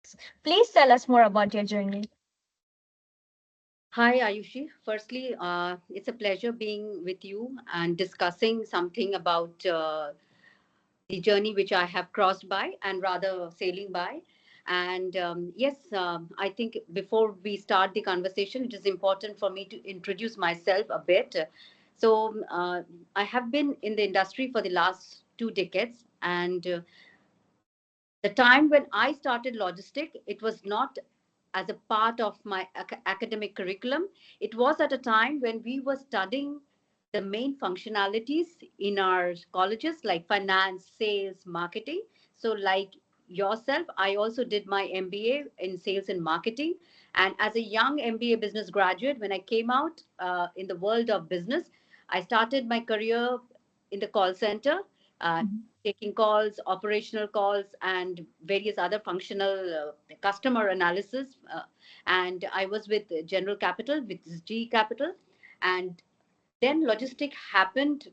logistics. Please tell us more about your journey. Hi, Ayushi. Firstly, it's a pleasure being with you and discussing something about the journey which I have crossed by and rather sailing by. And yes, I think before we start the conversation, it is important for me to introduce myself a bit. So, I have been in the industry for the last 2 decades, and the time when I started logistic, it was not as a part of my academic curriculum. It was at a time when we were studying the main functionalities in our colleges like finance, sales, marketing. So, like yourself, I also did my MBA in sales and marketing. And as a young MBA business graduate, when I came out in the world of business, I started my career in the call center. Uh, Taking calls, operational calls, and various other functional customer analysis. And I was with General Capital, with G Capital. And then logistic happened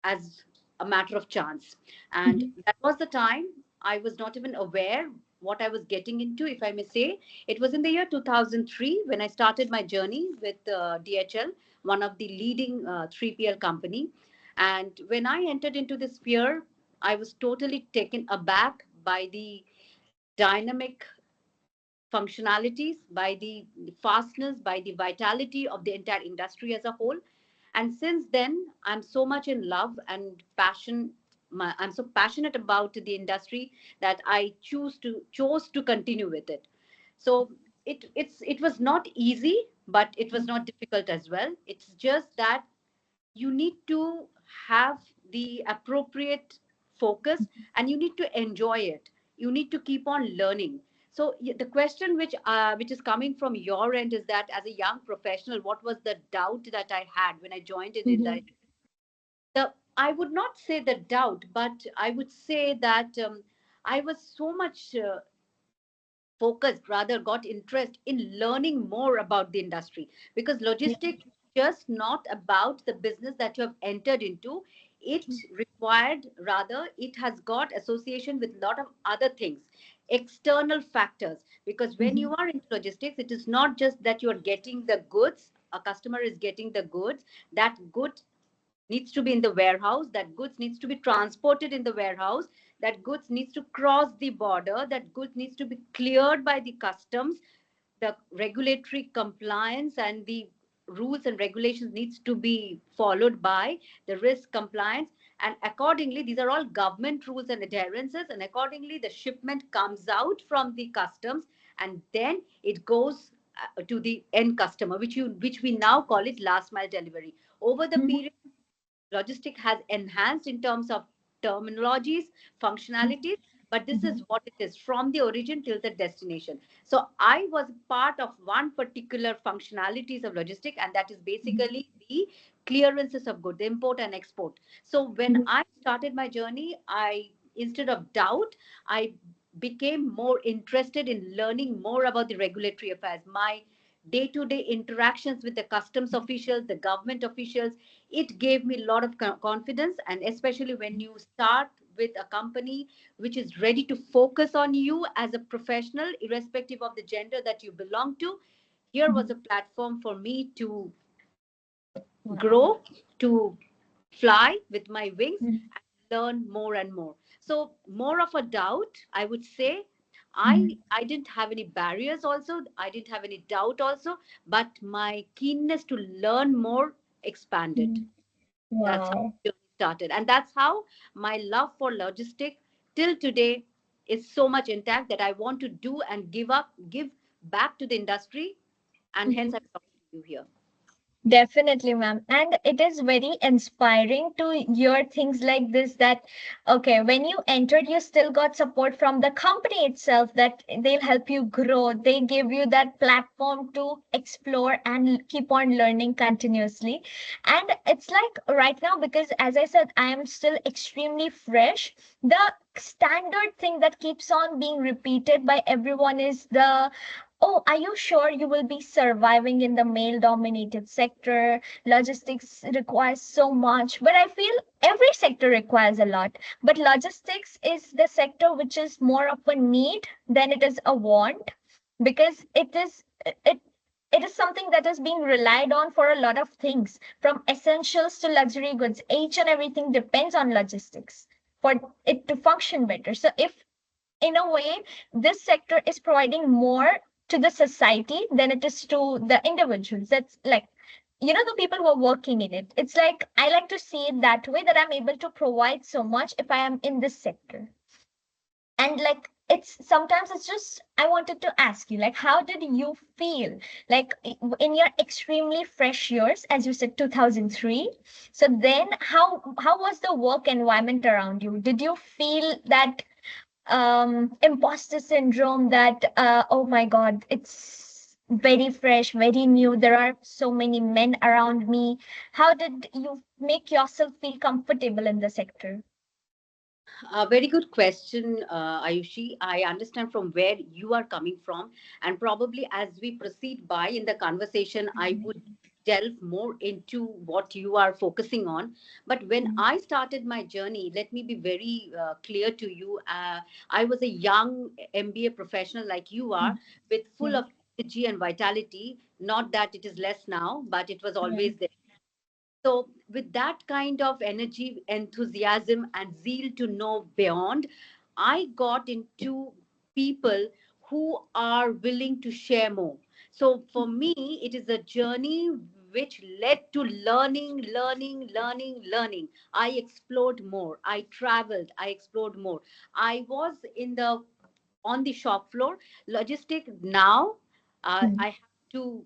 as a matter of chance. And Mhm. that was the time I was not even aware what I was getting into, if I may say. It was in the year 2003 when I started my journey with DHL, one of the leading 3PL company. And when I entered into this sphere, I was totally taken aback by the dynamic functionalities, by the fastness, by the vitality of the entire industry as a whole. And since then, I'm so much in love and passion. I'm so passionate about the industry that I chose to continue with it. So it was not easy, but it was not difficult as well. It's just that you need to have the appropriate focus and you need to enjoy it. You need to keep on learning. So the question which is coming from your end is that as a young professional, what was the doubt that I had when I joined in Mhm. the I would not say the doubt, but I would say that I was so much focused, rather got interest in learning more about the industry, because Yeah. logistics just not about the business that you have entered into. It required, rather it has got association with a lot of other things, external factors. Because when Mhm. you are in logistics, it is not just that you are getting the goods, a customer is getting the goods. That good needs to be in the warehouse, that goods needs to be transported in the warehouse, that goods needs to cross the border, that goods needs to be cleared by the customs, the regulatory compliance and the rules and regulations needs to be followed by the risk compliance. And accordingly, these are all government rules and adherences, and accordingly the shipment comes out from the customs, and then it goes to the end customer, which we now call it last mile delivery. Over the Mhm. period, logistic has enhanced in terms of terminologies, functionalities, but this is Mhm. what it is from the origin till the destination. So I was part of one particular functionalities of logistic, and that is Mhm. basically the clearances of goods, import and export. So when Mhm. I started my journey, I, instead of doubt, I became more interested in learning more about the regulatory affairs. My day-to-day interactions with the customs officials, the government officials, it gave me a lot of confidence. And especially when you start with a company which is ready to focus on you as a professional, irrespective of the gender that you belong to, here was Mhm. a platform for me to Wow. grow, to fly with my wings Mhm. and learn more and more. So more of a doubt, I would say. I Mhm. I didn't have any barriers also. I didn't have any doubt also, but my keenness to learn more expanded. Mhm. That's how Wow. it really started. And that's how my love for logistics till today is so much intact that I want to do and give back to the industry. And hence I'm talking to you here. Definitely, ma'am. And it is very inspiring to hear things like this that, okay, when you entered, you still got support from the company itself that they'll help you grow. They give you that platform to explore and keep on learning continuously. And it's like right now, because as I said, I am still extremely fresh. The standard thing that keeps on being repeated by everyone is the oh, are you sure you will be surviving in the male dominated sector? Logistics requires so much, but I feel every sector requires a lot. But logistics is the sector which is more of a need than it is a want, because it it is something that is being relied on for a lot of things, from essentials to luxury goods. Each and everything depends on logistics for it to function better. So if in a way this sector is providing more to the society than it is to the individuals, that's like, the people who are working in it, it's like I like to see it that way, that I'm able to provide so much if I am in this sector. And like, it's sometimes it's just I wanted to ask you, like, how did you feel, like, in your extremely fresh years, as you said 2003? So then how was the work environment around you? Did you feel that imposter syndrome, that oh my god, it's very fresh, very new, there are so many men around me? How did you make yourself feel comfortable in the sector? A very good question, Ayushi. I understand from where you are coming from, and probably as we proceed by in the conversation, I would delve more into what you are focusing on. But when I started my journey, let me be very clear to you. I was a young MBA professional like you are, with full Yeah. of energy and vitality. Not that it is less now, but it was Yeah. always there. So, with that kind of energy, enthusiasm, and zeal to know beyond, I got into people who are willing to share more. So, for me, it is a journey which led to learning, learning, learning, learning. I explored more. I traveled. I explored more. I was in the on the shop floor. Logistic now, I have to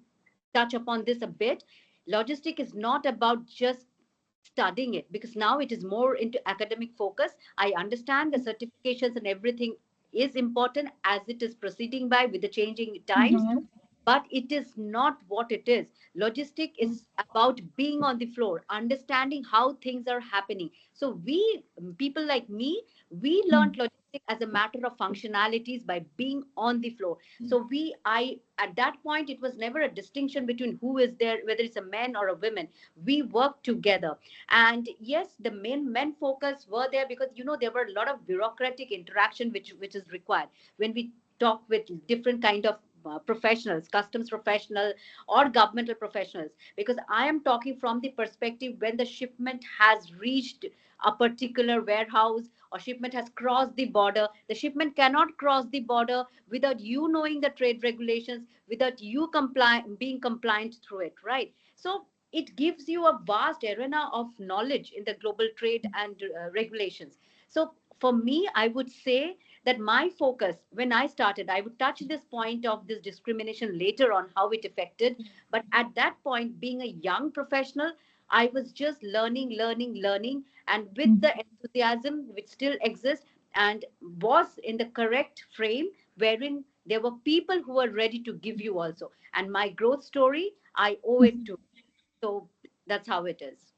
touch upon this a bit. Logistic is not about just studying it, because now it is more into academic focus. I understand the certifications and everything is important as it is proceeding by with the changing times, Mhm. but it is not what it is. Logistic is about being on the floor, understanding how things are happening. So we, people like me, we learned logistic as a matter of functionalities by being on the floor. So I at that point, it was never a distinction between who is there, whether it's a man or a woman. We worked together. And yes, the men focus were there, because there were a lot of bureaucratic interaction which is required when we talk with different kind of professionals, customs professional or governmental professionals, because I am talking from the perspective when the shipment has reached a particular warehouse, or shipment has crossed the border. The shipment cannot cross the border without you knowing the trade regulations, without you being compliant through it, right? So it gives you a vast arena of knowledge in the global trade and regulations. So for me, I would say that my focus when I started, I would touch this point of this discrimination later on, how it affected. But at that point, being a young professional, I was just learning, learning, learning, and with the enthusiasm which still exists, and was in the correct frame wherein there were people who were ready to give you also. And my growth story, I owe it to. So that's how it is.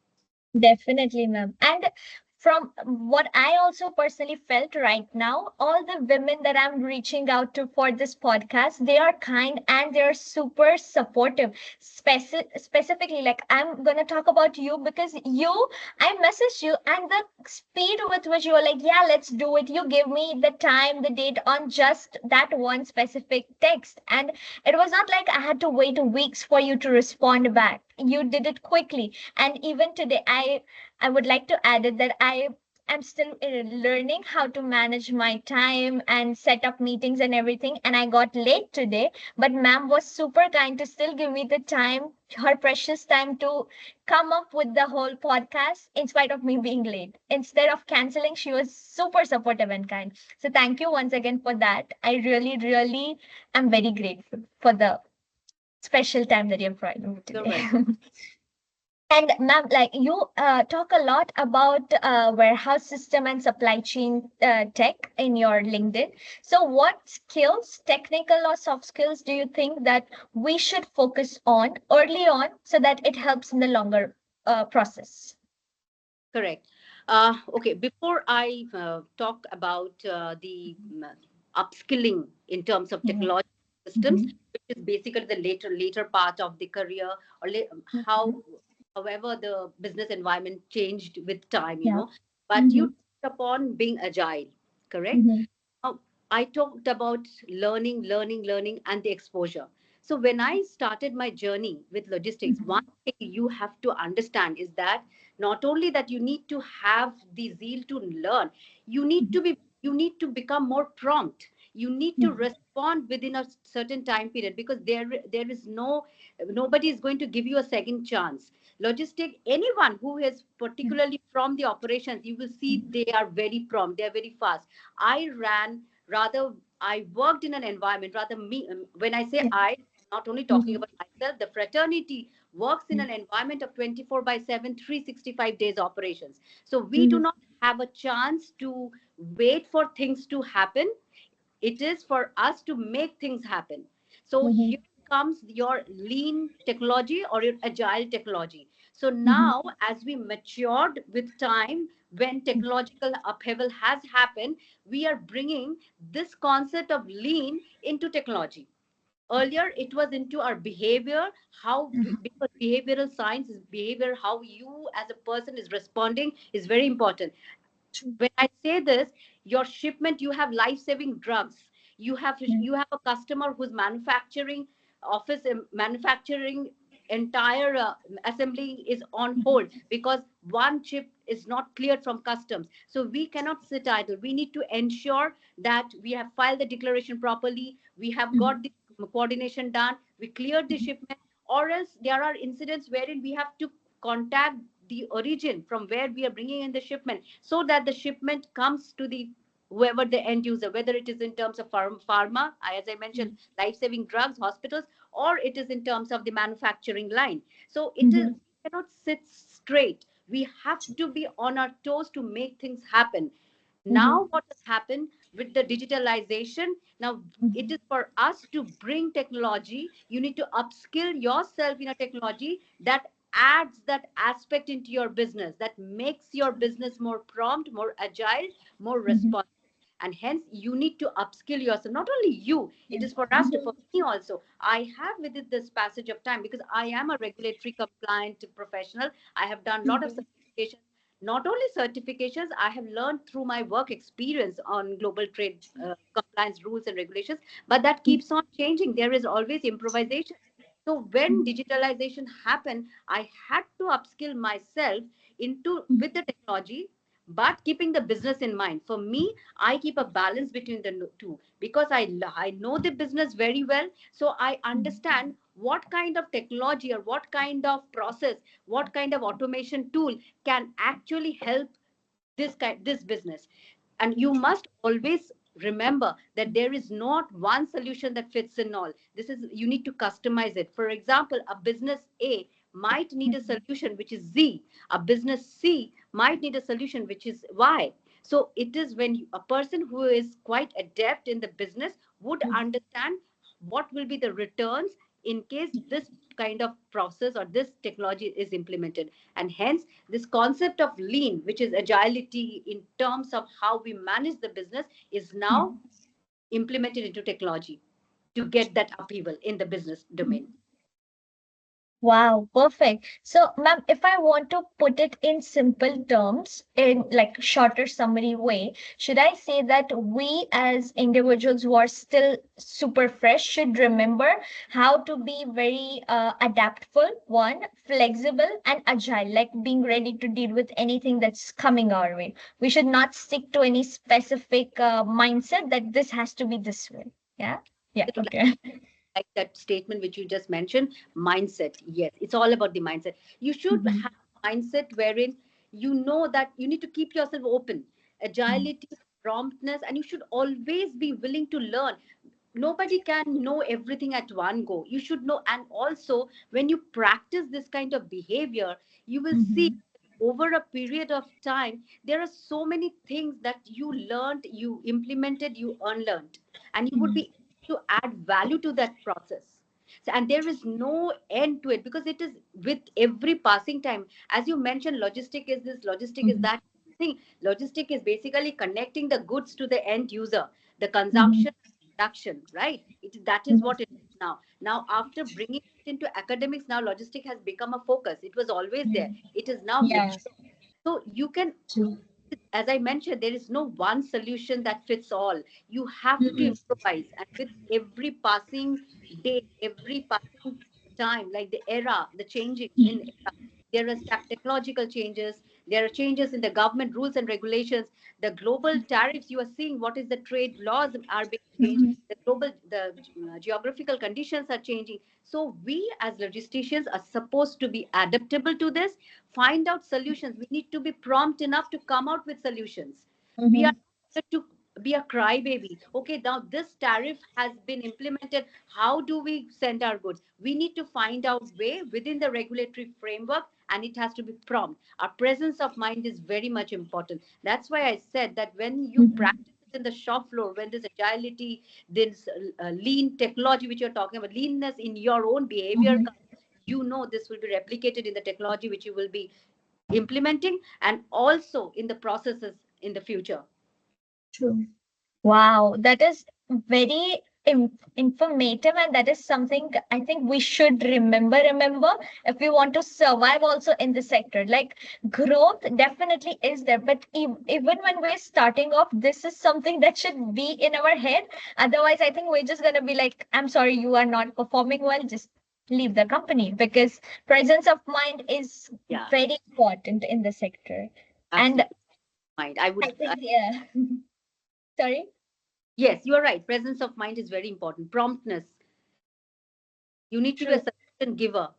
Definitely, ma'am. And from what I also personally felt right now, all the women that I'm reaching out to for this podcast, they are kind and they're super supportive. Specifically, like, I'm gonna talk about you because I messaged you, and the speed with which you were like, yeah, let's do it. You give me the time, the date on just that one specific text. And it was not like I had to wait weeks for you to respond back. You did it quickly. And even today, I would like to add it that I am still learning how to manage my time and set up meetings and everything, and I got late today, but ma'am was super kind to still give me the time, her precious time, to come up with the whole podcast in spite of me being late. Instead of canceling, she was super supportive and kind. So thank you once again for that. I really, really am very grateful for the special time that you've provided me You're today. welcome. And ma'am, like, you talk a lot about warehouse system and supply chain tech in your LinkedIn. So, what skills, technical or soft skills, do you think that we should focus on early on so that it helps in the longer process? Correct. Okay, before I talk about the upskilling in terms of Mhm. technology systems, which is basically the later part of the career, or how however the business environment changed with time, Yeah. but you touched upon being agile, correct? uh, I talked about learning, and the exposure. So when I started my journey with logistics, one thing you have to understand is that not only that you need to have the zeal to learn, you need to become more prompt. You need to respond within a certain time period, because there is nobody is going to give you a second chance. Logistic, anyone who is particularly from the operations, you will see they are very prompt, they are very fast. I ran rather, I worked in an environment, rather me, when I say I, not only talking about myself, the fraternity works in an environment of 24 by 7, 365 days operations. So we do not have a chance to wait for things to happen. It is for us to make things happen. So here comes your lean technology or your agile technology. So now, as we matured with time, when technological upheaval has happened, we are bringing this concept of lean into technology. Earlier it was into our behavior, because behavioral science is behavior, how you as a person is responding is very important. When I say this, your shipment, you have life-saving drugs. You have a customer who's manufacturing manufacturing entire assembly is on hold because one chip is not cleared from customs. So we cannot sit idle. We need to ensure that we have filed the declaration properly. We have got the coordination done. We cleared the shipment, or else there are incidents wherein we have to contact the origin from where we are bringing in the shipment, so that the shipment comes to the whoever the end user, whether it is in terms of pharma, as I mentioned, life-saving drugs, hospitals, or it is in terms of the manufacturing line. So it is, we cannot sit straight. We have to be on our toes to make things happen. Now what has happened with the digitalization, now it is for us to bring technology. You need to upskill yourself in a technology that adds that aspect into your business, that makes your business more prompt, more agile, more responsive. And hence you need to upskill yourself. Not only you, it is for us to, for me also. I have within this passage of time, because I am a regulatory compliant professional, I have done a lot of certifications. Not only certifications, I have learned through my work experience on global trade compliance rules and regulations, but that keeps on changing. There is always improvisation. So when digitalization happened, I had to upskill myself into with the technology, but keeping the business in mind. For me, I keep a balance between the two, because I know the business very well. So I understand what kind of technology or what kind of process, what kind of automation tool can actually help this business. And you must always remember that there is not one solution that fits in all. This is, you need to customize it. For example, a business A might need a solution which is Z, a business C might need a solution which is Y. So it is when a person who is quite adept in the business would understand what will be the returns in case this kind of process or this technology is implemented. And hence this concept of lean, which is agility in terms of how we manage the business, is now implemented into technology to get that upheaval in the business domain. Wow, perfect. So, ma'am, if I want to put it in simple terms, in like shorter summary way, should I say that we as individuals who are still super fresh should remember how to be very adaptable, one, flexible and agile, like being ready to deal with anything that's coming our way. We should not stick to any specific mindset that this has to be this way. Yeah. Yeah. Okay. Like that statement which you just mentioned, mindset. Yes, it's all about the mindset. You should have a mindset wherein you know that you need to keep yourself open, agility, promptness, and you should always be willing to learn. Nobody can know everything at one go. You should know. And also when you practice this kind of behavior, you will see over a period of time there are so many things that you learned, you implemented, you unlearned, and you would be able to add value to that process. So, and there is no end to it, because it is with every passing time. As you mentioned, logistic is this, logistic is that thing. Logistic is basically connecting the goods to the end user, the consumption. production, right? That is Mhm. what it is now. Now, after bringing it into academics, now logistic has become a focus. It was always there. Mhm. It is now Yes. mature. So you can, True. as I mentioned, there is no one solution that fits all. You have to Mhm. improvise, and with every passing day, every passing time, like the era, the changing in era, there are technological changes. There are changes in the government rules and regulations. The global tariffs you are seeing. What is the trade laws are being changed. Mhm. The geographical conditions are changing. So we as logisticians are supposed to be adaptable to this, find out solutions. We need to be prompt enough to come out with solutions. We are Mhm. not to be a crybaby. Okay, now this tariff has been implemented. How do we send our goods? We need to find out way within the regulatory framework, and it has to be prompt. Our presence of mind is very much important. That's why I said that when you Mhm. practice it in the shop floor, when this agility, this lean technology which you're talking about, leanness in your own behavior, Mhm. you know this will be replicated in the technology which you will be implementing, and also in the processes in the future. True. Wow, that is very informative, and that is something I think we should remember if we want to survive also in the sector. Like growth definitely is there, but even when we're starting off, this is something that should be in our head. Otherwise, I think we're just gonna be like, "I'm sorry, you are not performing well. Just leave the company," because presence of mind is Yeah, very important in the sector. And absolutely. Mind. I I would. think, yeah, sorry. Yes, you are right. Presence of mind is very important. Promptness. You need to be a True. solution giver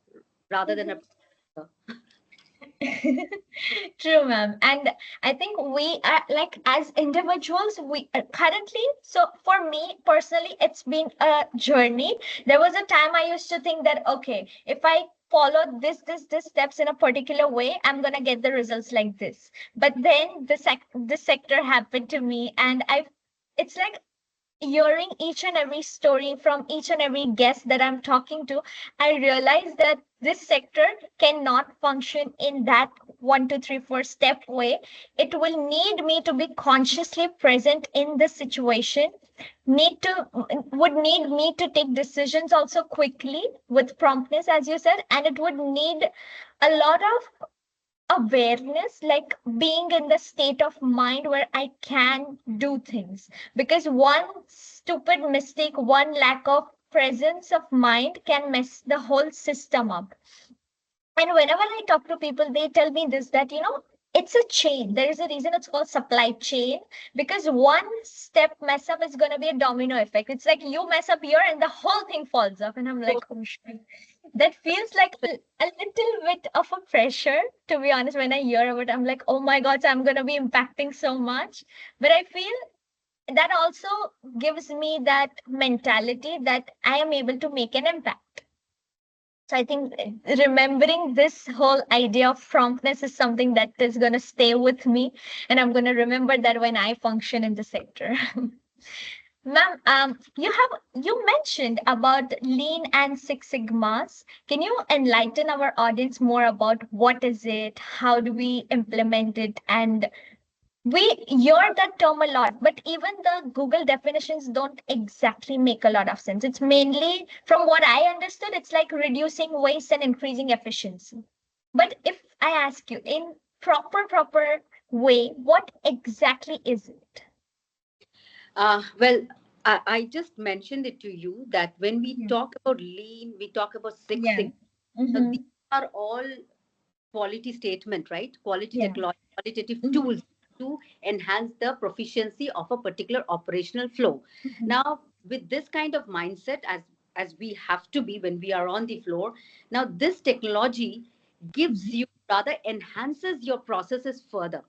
rather than a producer. True, ma'am. And I think we are like as individuals, we currently, so for me personally, it's been a journey. There was a time I used to think that, okay, if I follow this steps in a particular way, I'm gonna get the results like this. But then this sector happened to me, and it's like hearing each and every story from each and every guest that I'm talking to, I realize that this sector cannot function in that 1, 2, 3, 4 step way. It will need me to be consciously present in the situation, need to would need me to take decisions also quickly with promptness, as you said, and it would need a lot of awareness, like being in the state of mind where I can do things. Because one stupid mistake, one lack of presence of mind can mess the whole system up. And whenever I talk to people, they tell me this that, it's a chain. There is a reason it's called supply chain, because one step mess up is going to be a domino effect. It's like you mess up here and the whole thing falls off. And I'm So like, oh, shit. That feels like a little bit of a pressure, to be honest. When I hear about it, I'm like, oh my God, so I'm going to be impacting so much. But I feel that also gives me that mentality that I am able to make an impact. So I think remembering this whole idea of promptness is something that is going to stay with me, and I'm going to remember that when I function in the sector. Ma'am, you mentioned about Lean and Six Sigmas. Can you enlighten our audience more about what is it? How do we implement it? And we hear that term a lot, but even the Google definitions don't exactly make a lot of sense. It's mainly, from what I understood, it's like reducing waste and increasing efficiency. But if I ask you in proper way, what exactly is it? Well, I just mentioned it to you that when we Mhm. talk about lean, we talk about Six Yeah. Sigma. Now, Mm-hmm. these are all quality statement, right? Quality Yeah. technology, qualitative Mm-hmm. tools to enhance the proficiency of a particular operational flow. Mm-hmm. Now, with this kind of mindset, as we have to be when we are on the floor, now this technology gives you, rather enhances your processes further.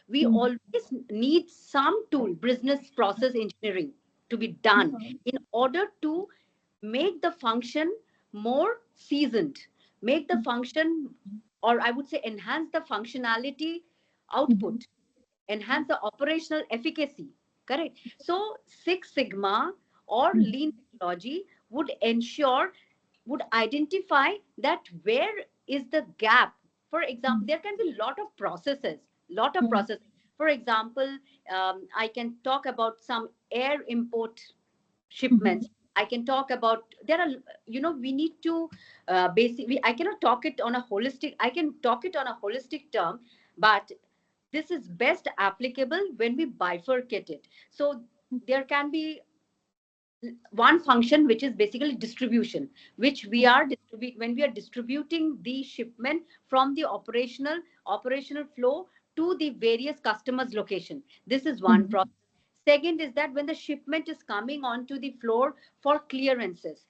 We Mm-hmm. always need some tool, business process engineering, to be done Mm-hmm. in order to make the function more seasoned, make the function, or I would say enhance the functionality Mm-hmm. output, enhance the operational efficacy. Correct. So Six Sigma or lean technology would ensure, would identify that where is the gap. For example, there can be lot of Mm-hmm. processes. For example, I can talk about some air import. Mhm. shipments. I can talk about, there are, we need to basically, I cannot talk it on a holistic, I can talk it on a holistic term, but this is best applicable when we bifurcate it. So there can be one function which is basically distribution, which we are when we are distributing the shipment from the operational flow to the various customers location. This is one Mhm. process. Second is that when the shipment is coming onto the floor for clearance is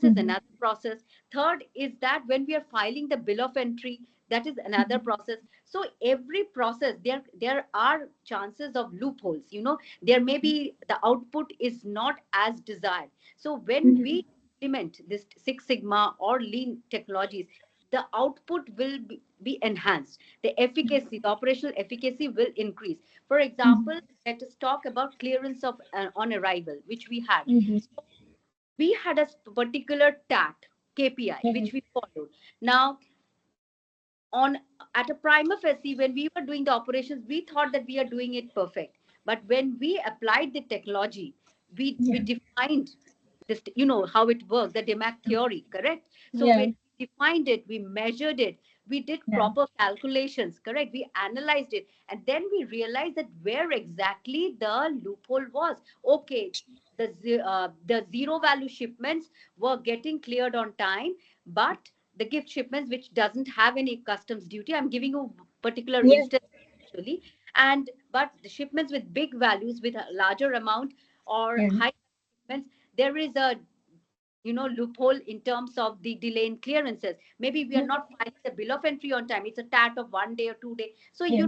Mhm. another process. Third is that when we are filing the bill of entry, that is another Mhm. process. So every process, there are chances of loopholes. There may be the output is not as desired. So when Mhm. we implement this Six Sigma or lean technologies, the output will be enhanced. The efficacy, the operational efficacy will increase. For example, Mhm. let us talk about clearance of on arrival, which we had. Mhm. We had a particular TAT KPI Mhm. which we followed. Now, on at a prima facie, when we were doing the operations, we thought that we are doing it perfect. But when we applied the technology, we Yeah. defined this, how it works, the DMAC theory, correct? So Yeah. when we defined it, we measured it, we did Yeah. proper calculations, correct? We analyzed it, and then we realized that where exactly the loophole was. Okay, the zero value shipments were getting cleared on time, but the gift shipments which doesn't have any customs duty, I'm giving you particular Yeah. instance actually, and but the shipments with big values, with a larger amount or Yeah. high shipments, there is a loophole in terms of the delay in clearances. Maybe we are not filing the bill of entry on time, it's a tat of 1 day or 2 day. So Yeah.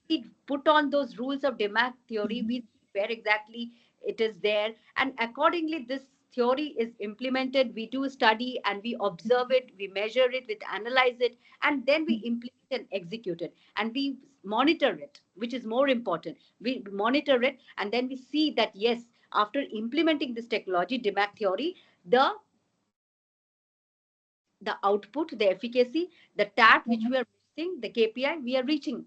we put on those rules of DMAC theory, we Mhm. see where exactly it is there, and accordingly this theory is implemented. We do study and we observe it, we measure it, we analyze it, and then we implement and execute it, and we monitor it, which is more important. We monitor it, and then we see that yes, after implementing this technology DMAC theory, the the output, the efficacy, the TAT which we Mhm. are missing, the KPI we are reaching.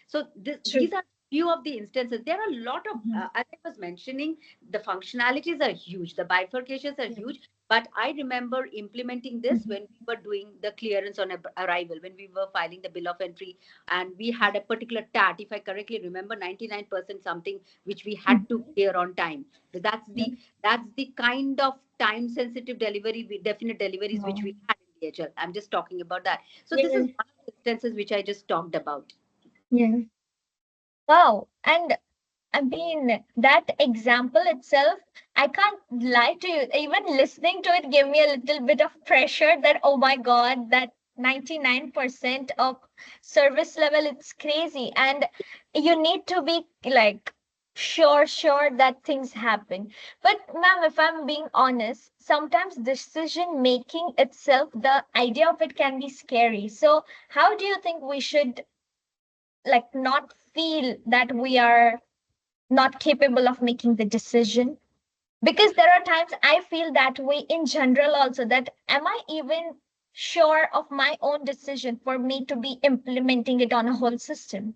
So True. these are few of the instances. There are a lot of, Mhm. as I was mentioning, the functionalities are huge, the bifurcations are Yeah. huge. But I remember implementing this Mhm. when we were doing the clearance on arrival, when we were filing the bill of entry, and we had a particular TAT, if I correctly remember, 99% something which we had to Mhm. clear on time. So Yeah. that's the kind of time sensitive delivery, definite deliveries which Wow. we had in DHL. I'm just talking about that. So this is Yeah. one of the instances which I just talked about. Yeah. Wow. And I mean, that example itself, I can't lie to you. Even listening to it gave me a little bit of pressure that, oh my God, that 99% of service level, it's crazy. And you need to be like sure that things happen. But, ma'am, if I'm being honest, sometimes decision making itself, the idea of it can be scary. So, how do you think we should like not feel that we are not capable of making the decision? Because there are times I feel that way in general also, that am I even sure of my own decision for me to be implementing it on a whole system?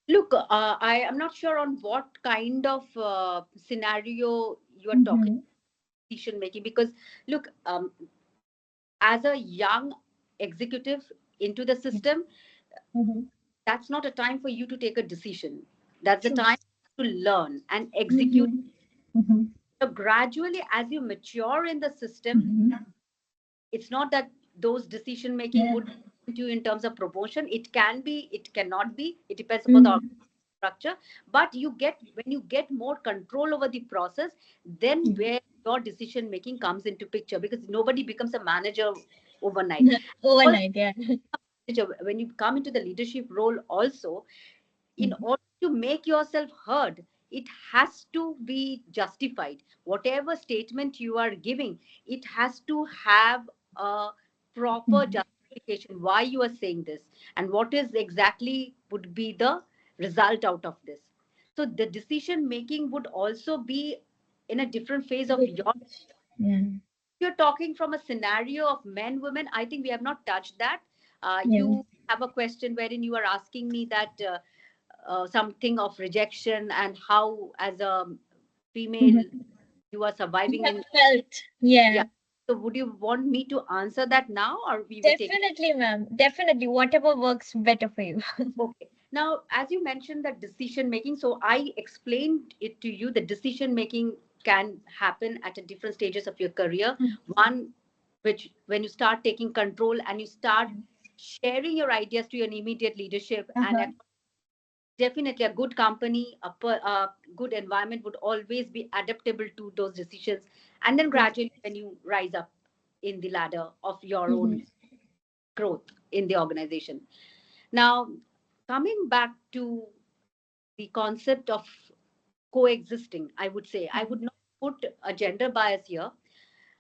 Look, I am not sure on what kind of scenario you are talking Mm-hmm. decision making, because look, as a young executive into the system, Mm-hmm. that's not a time for you to take a decision. That's the True. time to learn and execute. Mm-hmm. Mm-hmm. So gradually, as you mature in the system, Mm-hmm. it's not that those decision making Yeah. would come to you in terms of promotion. It can be, it cannot be, it depends upon the Mm-hmm. structure. But when you get more control over the process, then where your decision making comes into picture, because nobody becomes a manager overnight. Also, Overnight, yeah. when you come into the leadership role also, in Mhm. order to make yourself heard, it has to be justified. Whatever statement you are giving, it has to have a proper Mhm. justification why you are saying this, and what is exactly would be the result out of this. So the decision making would also be in a different phase of your. Yeah. You're talking from a scenario of men women, I think we have not touched that. Yeah. You have a question wherein you are asking me that something of rejection, and how as a female Mhm. you are You surviving have in. felt. Yeah. Yeah. So would you want me to answer that now, or we will take it? Definitely, ma'am. Definitely. Whatever works better for you. Okay. Now, as you mentioned that decision making, so I explained it to you. The decision making can happen at a different stages of your career. One, which when you start taking control and you start sharing your ideas to your immediate leadership, and Uh-huh. definitely a good company, a good environment would always be adaptable to those decisions. And then Yes. gradually, when you rise up in the ladder of your Mm-hmm. own growth in the organization. Now, coming back to the concept of coexisting, I would say, I would not put a gender bias here.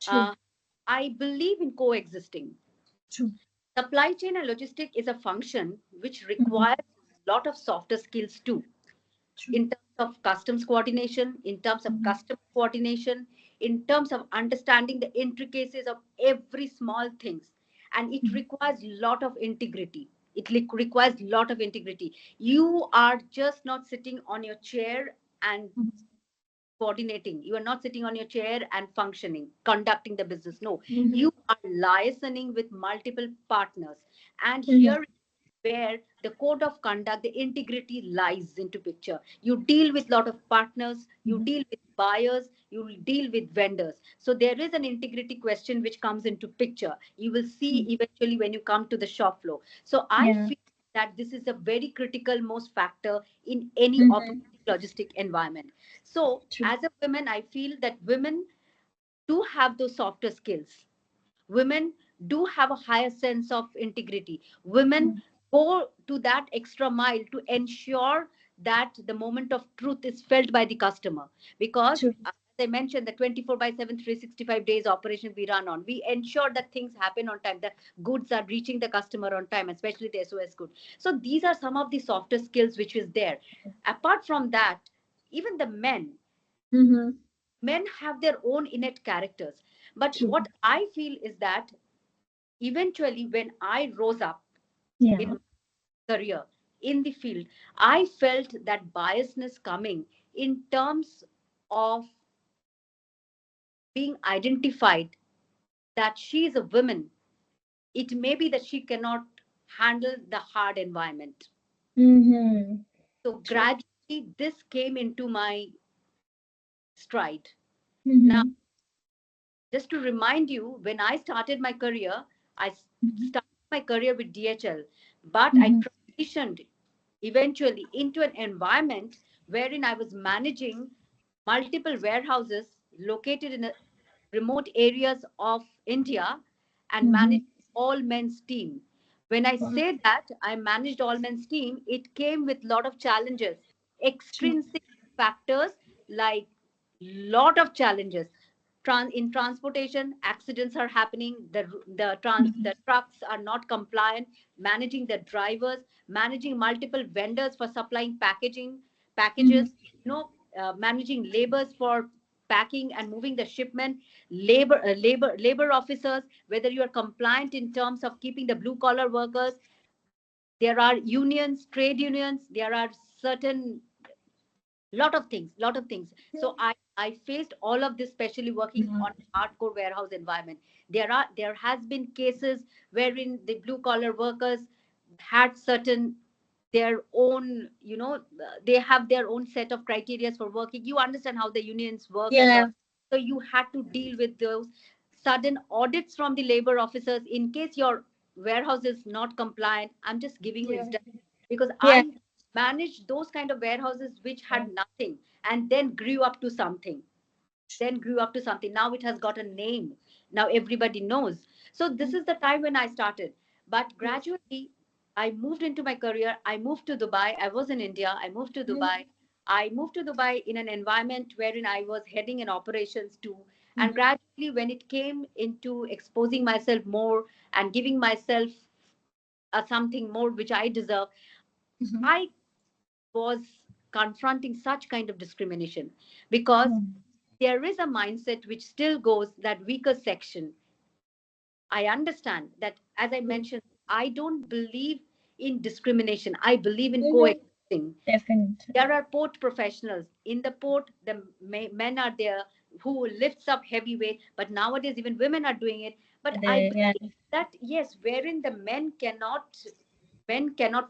True. Uh, I believe in coexisting. True. Supply chain and logistic is a function which Mm-hmm. requires a lot of softer skills too, True. in terms of customs coordination, in terms of Mm-hmm. customer coordination, in terms of understanding the intricacies of every small things. And it requires a lot of integrity. Requires a lot of integrity. You are just not sitting on your chair and coordinating. You are not sitting on your chair and functioning, conducting the business. No, Mm-hmm. you are liaising with multiple partners. And Mm-hmm. here where the code of conduct, the integrity lies into picture. You deal with lot of partners, you Mm-hmm. deal with buyers, you deal with vendors. So there is an integrity question which comes into picture. You will see True. eventually when you come to the shop floor. So I Yeah. feel that this is a very critical most factor in any operating Mm-hmm. logistic environment. So True. as a woman, I feel that women do have those softer skills. Women do have a higher sense of integrity. Women Mm. go to that extra mile to ensure that the moment of truth is felt by the customer. Because, True. as I mentioned, the 24 by 7, 365 days operation we run on, we ensure that things happen on time, that goods are reaching the customer on time, especially the SOS good. So, these are some of the softer skills which is there. Apart from that, even the Mm-hmm. men have their own innate characters. But True. what I feel is that eventually when I rose up in Yeah. my career in the field, I felt that biasness coming in terms of being identified that she is a woman. It may be that she cannot handle the hard environment. Mm-hmm. So True. gradually this came into my stride. Now, Mm-hmm. just to remind you, when I started my career, I Mm-hmm. started my career with DHL, but I Mm-hmm. transitioned eventually into an environment wherein I was managing multiple warehouses located in remote areas of India and Mm-hmm. managed all men's team. When I Wow. say that I managed all men's team, it came with a lot of challenges, True. extrinsic factors like lot of challenges. In transportation, accidents are happening. Mm-hmm. The trucks are not compliant. Managing the drivers, managing multiple vendors for supplying Mm-hmm. packages. Managing labors for packing and moving the shipment. Labor officers. Whether you are compliant in terms of keeping the blue collar workers, there are unions, trade unions. There are certain lot of things. So I faced all of this, especially working Yeah. on hardcore warehouse environment. There has been cases wherein the blue collar workers had certain their own, they have their own set of criteria for working. You understand how the unions work and all. Yeah. So you had to deal with those sudden audits from the labor officers in case your warehouse is not compliant. I'm just giving you Yeah. instance because Yeah. I managed those kind of warehouses which had nothing and then grew up to something. Now it has got a name. Now everybody knows. So this is the time when I started. But Yes. gradually, I moved into my career. I moved to Dubai. I was in India. I moved to Mm-hmm. Dubai. I moved to Dubai in an environment wherein I was heading in operations too. And Mm-hmm. gradually, when it came into exposing myself more and giving myself something more which I deserve, Mm-hmm. I was confronting such kind of discrimination because there is a mindset which still goes that weaker section. I understand that, as I mentioned, I don't believe in discrimination. I believe in Mm-hmm. coexisting. Definitely. There are port professionals in the port. The men are there who lifts up heavy weight, but nowadays even women are doing it. But I They, yeah. believe that yes, wherein the men cannot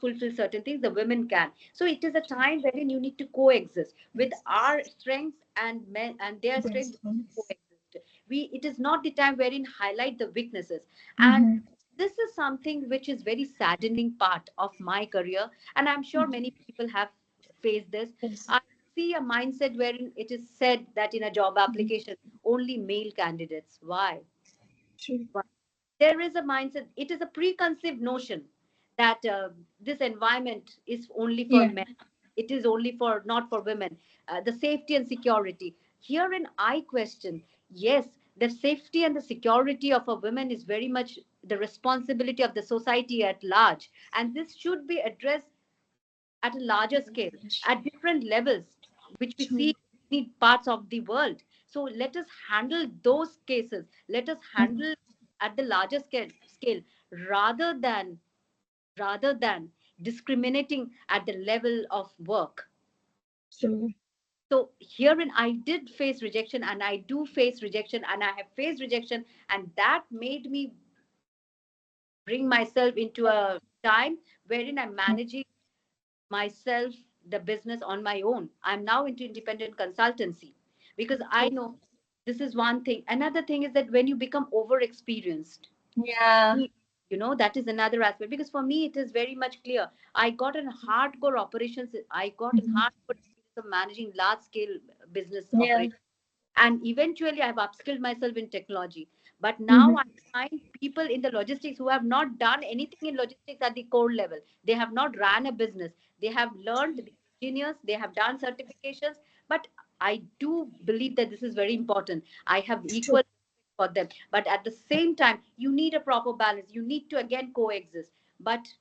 fulfill certain things, the women can. So it is a time wherein you need to coexist with our strengths and men and their Yes. strengths. Coexist. It is not the time wherein highlight the weaknesses. And Mm-hmm. this is something which is very saddening part of my career, and I'm sure many people have faced this. Yes. I see a mindset wherein it is said that in a job Mhm. application only male candidates. Why? True. There is a mindset, it is a preconceived notion that this environment is only for Yeah. men, it is only for not for women. The safety and security, herein I question. Yes, the safety and the security of a woman is very much the responsibility of the society at large, and this should be addressed at a larger scale, at different levels, which we see True. in many parts of the world. So let us handle those cases. Let us Mhm. handle at the larger scale rather than discriminating at the level of work. True. So herein I did face rejection, and I do face rejection, and I have faced rejection, and that made me bring myself into a time wherein I'm managing myself the business on my own. I'm now into independent consultancy because I True. know this is one thing. Another thing is that when you become over experienced, Yeah. that is another aspect, because for me it is very much clear. I got an hardcore operations, I got an Mhm. hardcore experience of managing large scale business Yeah. operations, and eventually I've upskilled myself in technology. But now Mhm. I find people in the logistics who have not done anything in logistics at the core level. They have not ran a business, they have learned the engineers, they have done certifications. But I do believe that this is very important. I have True. equal respect for them, but at the same time you need a proper balance, you need to again coexist. But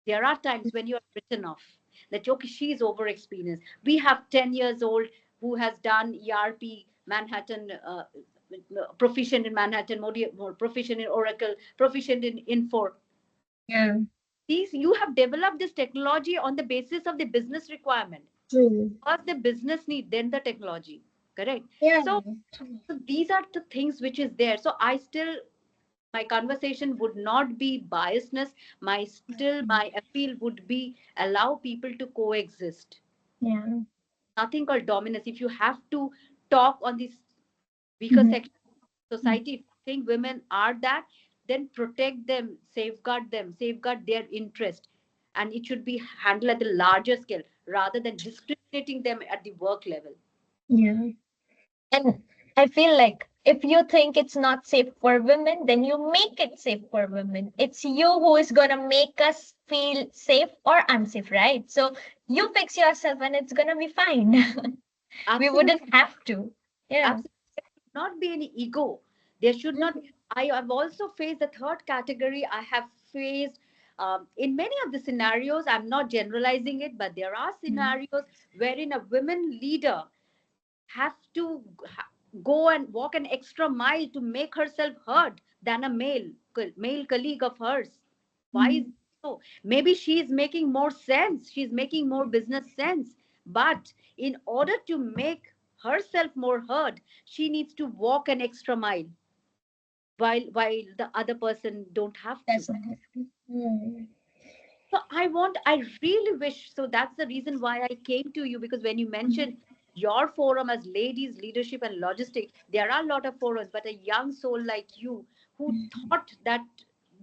there are times when you are written off, that okay, she's over experienced. We have 10 years old who has done ERP Manhattan, proficient in Manhattan, proficient in Oracle, proficient in Infor. Yeah. These, you have developed this technology on the basis of the business requirement. True. First the business need, then the technology. Correct. Yeah. So, True. so these are the things which is there. So I still, my conversation would not be biasness. My appeal would be allow people to coexist. Yeah. Nothing called dominance. If you have to talk on this weaker Mhm. section of society, if you think women are that, then protect them, safeguard their interest, and it should be handled at the larger scale rather than discriminating them at the work level. Yeah. And I feel like if you think it's not safe for women, then you make it safe for women. It's you who is going to make us feel safe or unsafe, right? So you fix yourself and it's going to be fine. We Absolutely. wouldn't have to. Yeah. Absolutely. There should not be any ego. There should not be. Mhm. I have also faced the third category. I have faced in many of the scenarios, I'm not generalizing it, but there are Mhm. scenarios wherein a women leader have to go and walk an extra mile to make herself heard than a male colleague of hers. Why is Mhm. so? Maybe she is making more sense, she's making more business sense, but in order to make herself more heard, she needs to walk an extra mile, while the other person don't have to. That's not happening. Mm. So I really wish. So that's the reason why I came to you, because when you Mhm. mentioned your forum as ladies, leadership, and logistics, there are a lot of forums, but a young soul like you who thought that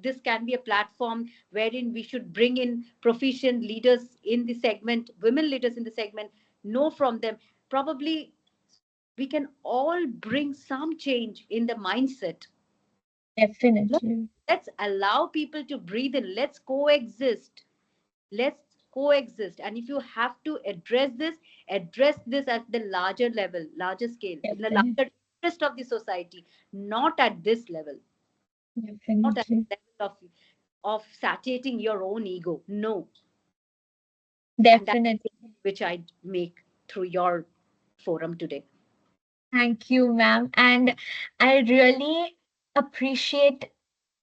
this can be a platform wherein we should bring in proficient leaders in the segment, women leaders in the segment, know from them. Probably we can all bring some change in the mindset. Let- Definitely. Let's allow people to breathe in. Let's coexist. And if you have to address this at the larger level, larger scale, in the Definitely. larger interest of the society, not at this level, not at Definitely. the level of satiating your own ego. No. And that's Definitely. which I make through your forum today. Thank you, ma'am. And I really appreciate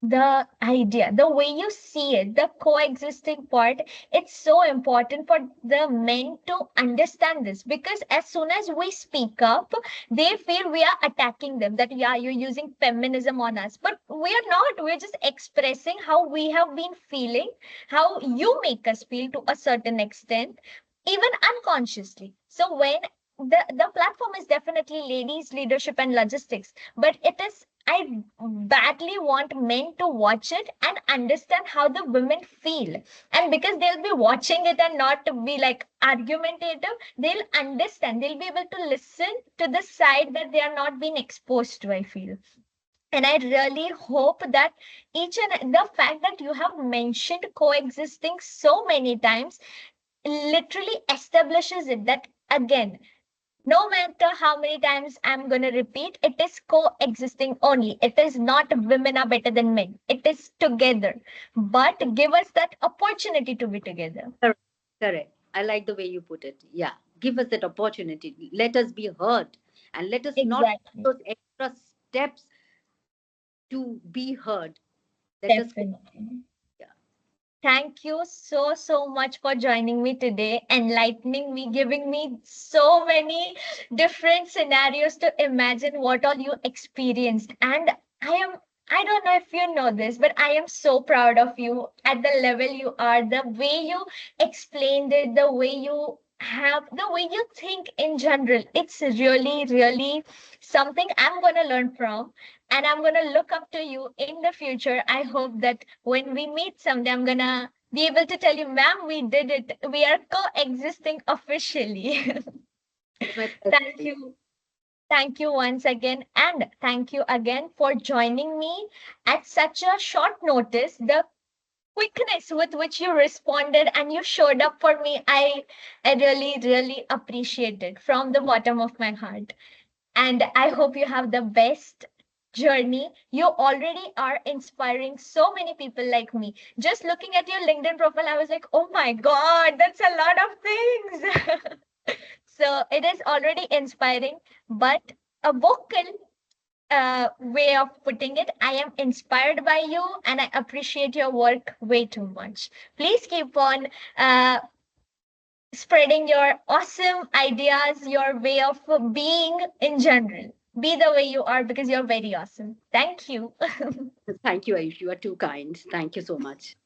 The idea, the way you see it, the coexisting part, it's so important for the men to understand this, because as soon as we speak up, they feel we are attacking them, that yeah, you're using feminism on us. But we are not. We're just expressing how we have been feeling, how you make us feel to a certain extent, even unconsciously. So when the platform is definitely ladies, leadership, and logistics, but it is, I badly want men to watch it and understand how the women feel. And because they'll be watching it and not to be like argumentative, they'll understand. They'll be able to listen to the side that they are not being exposed to, I feel. And I really hope that each and the fact that you have mentioned coexisting so many times literally establishes it, that again, no matter how many times I'm going to repeat, it is coexisting only. It is not women are better than men. It is together. But give us that opportunity to be together. Correct. Correct. I like the way you put it. Yeah. Give us that opportunity. Let us be heard. And let us not take Exactly. those extra steps to be heard. Let us go. Definitely. Yeah. Thank you so, so much for joining me today, enlightening me, giving me so many different scenarios to imagine what all you experienced. And I am, I don't know if you know this, but I am so proud of you at the level you are, the way you explained it, the way you have, the way you think in general. It's really, really something I'm going to learn from. And I'm going to look up to you in the future. I hope that when we meet someday, I'm going to be able to tell you, ma'am, we did it. We are coexisting officially. It's my pleasure. Thank you. Thank you once again. And thank you again for joining me at such a short notice. The quickness with which you responded and you showed up for me, I really, really appreciate it from the bottom of my heart. And I hope you have the best journey. You already are inspiring so many people like me. Just looking at your LinkedIn profile, I was like, oh my God, that's a lot of things. So it is already inspiring, but a vocal way of putting it, I am inspired by you and I appreciate your work way too much. Please keep on uh, spreading your awesome ideas, your way of being in general. Be the way you are because you're very awesome. Thank you. Thank you, Ayush. You are too kind. Thank you so much.